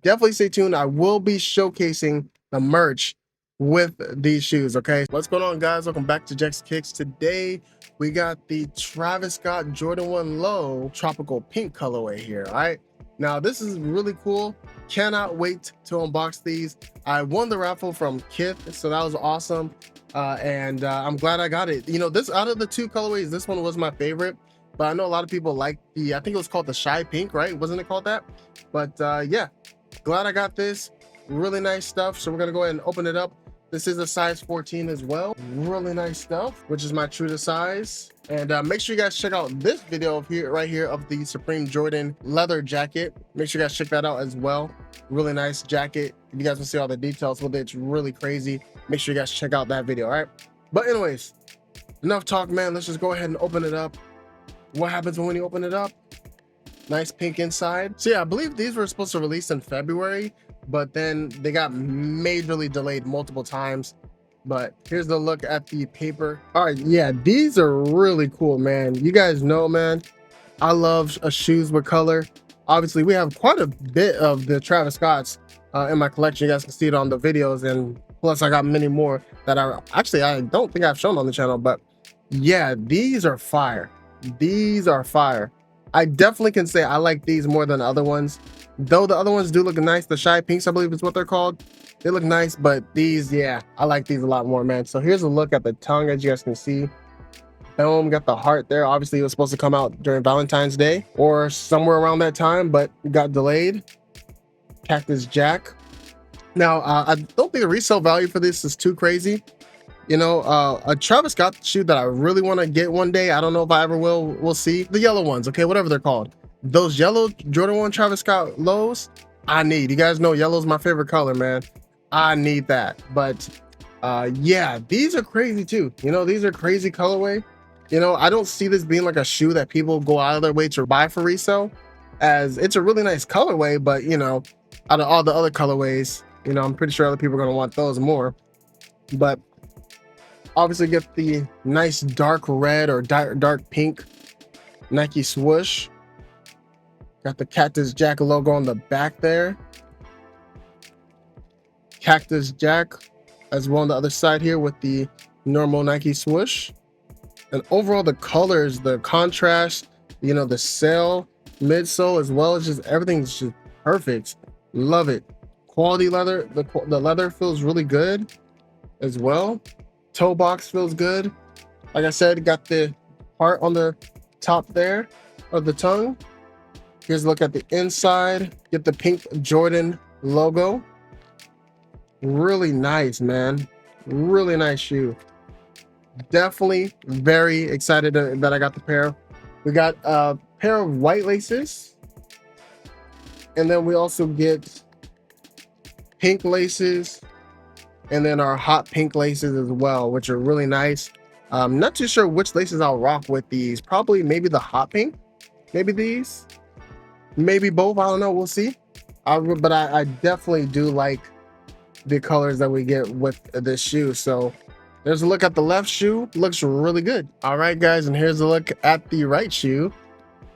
definitely stay tuned. I will be showcasing the merch with these shoes. Okay, what's going on, guys? Welcome back to JECS Kicks. Today we got the Travis Scott Jordan 1 Low tropical pink colorway here. All right, now this is really cool. Cannot wait to unbox these. I won the raffle from Kith, so that was awesome. And I'm glad I got it. You know, this out of the two colorways, this one was my favorite, but I know a lot of people like the, I think it was called the Shy Pink, right? Wasn't it called that? But yeah, glad I got this. Really nice stuff. So we're gonna go ahead and open it up. This is a size 14 as well. Really nice stuff, which is my true to size. And make sure you guys check out this video of here, right here, of the Supreme Jordan leather jacket. Make sure you guys check that out as well. Really nice jacket. If you guys want to see all the details with it, it's really crazy. Make sure you guys check out that video, all right? But anyways, enough talk, man. Let's just go ahead and open it up. What happens when you open it up? Nice pink inside. So yeah, I believe these were supposed to release in February, but then they got majorly delayed multiple times. But here's the look at the paper. All right, yeah, these are really cool, man. You guys know, man, I love shoes with color. Obviously, we have quite a bit of the Travis Scotts in my collection. You guys can see it on the videos, and plus I got many more that are actually, I don't think I've shown on the channel, but yeah, these are fire. These are fire. I definitely can say I like these more than the other ones, though the other ones do look nice. The Shy Pinks, I believe is what they're called. They look nice, but these, yeah, I like these a lot more, man. So here's a look at the tongue, as you guys can see. Boom, got the heart there. Obviously, it was supposed to come out during Valentine's Day or somewhere around that time, but it got delayed. Cactus Jack. Now, I don't think the resale value for this is too crazy. You know, a Travis Scott shoe that I really want to get one day. I don't know if I ever will. We'll see. The yellow ones, okay, whatever they're called. Those yellow Jordan 1 Travis Scott lows, I need. You guys know yellow's my favorite color, man. I need that. But yeah, these are crazy too. You know, these are crazy colorway. You know, I don't see this being like a shoe that people go out of their way to buy for resale, as it's a really nice colorway. But you know, out of all the other colorways, you know, I'm pretty sure other people are gonna want those more. But obviously get the nice dark red or dark pink Nike swoosh. Got the Cactus Jack logo on the back there. Cactus Jack as well on the other side here with the normal Nike swoosh. And overall the colors, the contrast, you know, the sail, midsole as well, as just everything's just perfect. Love it. Quality leather. The leather feels really good as well. Toe box feels good. Like I said, got the heart on the top there of the tongue. Here's a look at the inside. Get the pink Jordan logo. Really nice, man. Really nice shoe. Definitely very excited that I got the pair. We got a pair of white laces, and then we also get pink laces, and then our hot pink laces as well, which are really nice. Not too sure which laces I'll rock with these. Probably maybe the hot pink, maybe these, maybe both. I don't know, we'll see. But I definitely do like the colors that we get with this shoe. So there's a look at the left shoe. Looks really good. All right, guys, and here's a look at the right shoe.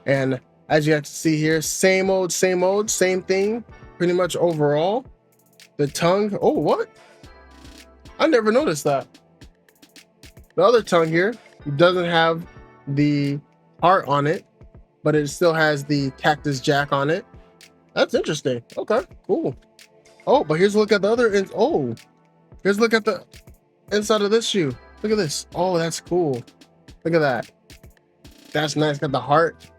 And as you have to see here, same old, same thing pretty much overall. The tongue, oh, what? I never noticed that. The other tongue here doesn't have the heart on it, but it still has the Cactus Jack on it. That's interesting. Okay, cool. Oh, but here's a look at the other end. Oh, here's a look at the inside of this shoe. Look at this. Oh, that's cool. Look at that. That's nice. Got the heart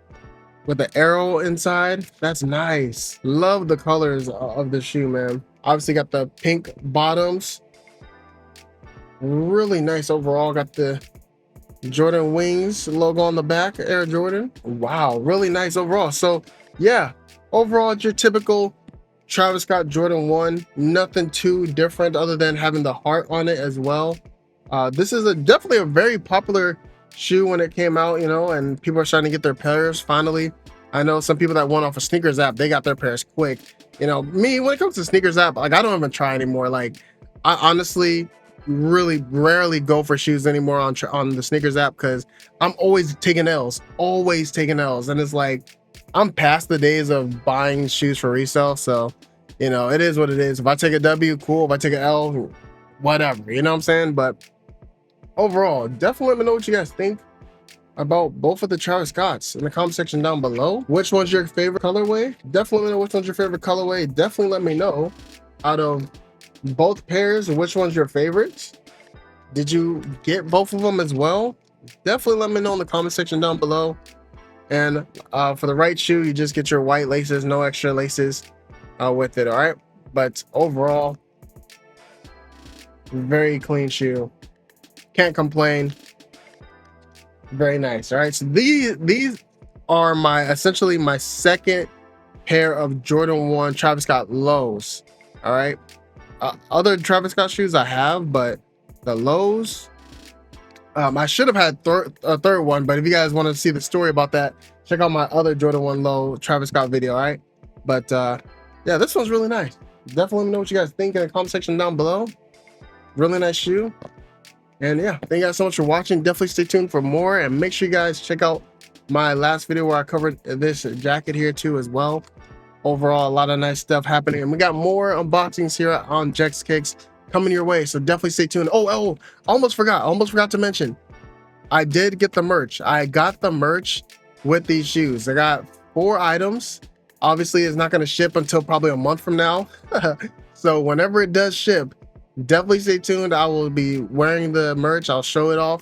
with the arrow inside. That's nice. Love the colors of the shoe, man. Obviously got the pink bottoms. Really nice overall. Got the Jordan Wings logo on the back, Air Jordan. Wow, really nice overall. So yeah, overall it's your typical Travis Scott Jordan 1. Nothing too different other than having the heart on it as well. This is definitely a very popular shoe when it came out, you know, and people are starting to get their pairs finally. I know some people that went off a sneakers app, they got their pairs quick. You know, me, when it comes to sneakers app, like I don't even try anymore. Like I honestly really rarely go for shoes anymore on the sneakers app, because I'm always taking L's, and it's like I'm past the days of buying shoes for resale. So You know, it is what it is. If I take a W, cool. If I take an L, whatever. You know what I'm saying? But overall, definitely let me know what you guys think about both of the Travis Scotts in the comment section down below. Which one's your favorite colorway? Definitely let me know which one's your favorite colorway. Definitely let me know out of both pairs which one's your favorite. Did you get both of them as well? Definitely let me know in the comment section down below. And for the right shoe, you just get your white laces, no extra laces with it. All right, but overall, very clean shoe, can't complain. Very nice. All right, so these are essentially my second pair of Jordan 1 Travis Scott lows. All right, other Travis Scott shoes I have, but the lows, I should have had a third one, but if you guys want to see the story about that, check out my other Jordan 1 low Travis Scott video. All right, but yeah, this one's really nice. Definitely let me know what you guys think in the comment section down below. Really nice shoe. And yeah, thank you guys so much for watching. Definitely stay tuned for more, and make sure you guys check out my last video where I covered this jacket here too as well. Overall, a lot of nice stuff happening, and we got more unboxings here on JECS Kicks coming your way, so definitely stay tuned. Oh, almost forgot to mention, I did get the merch. I got the merch with these shoes. I got 4 items. Obviously, it's not going to ship until probably a month from now. So whenever it does ship, definitely stay tuned. I will be wearing the merch. I'll show it off,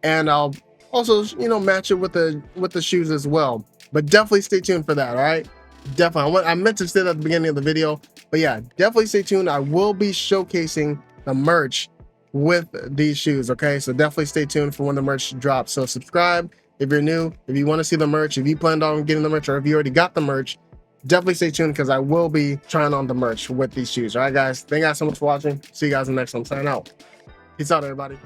and I'll also, you know, match it with the shoes as well. But definitely stay tuned for that. All right, definitely. I meant to say that at the beginning of the video, but yeah, definitely stay tuned. I will be showcasing the merch with these shoes. Okay, so definitely stay tuned for when the merch drops. So subscribe if you're new. If you want to see the merch, if you planned on getting the merch, or if you already got the merch, definitely stay tuned because I will be trying on the merch with these shoes. All right, guys. Thank you guys so much for watching. See you guys in the next one. Sign out. Peace out, everybody.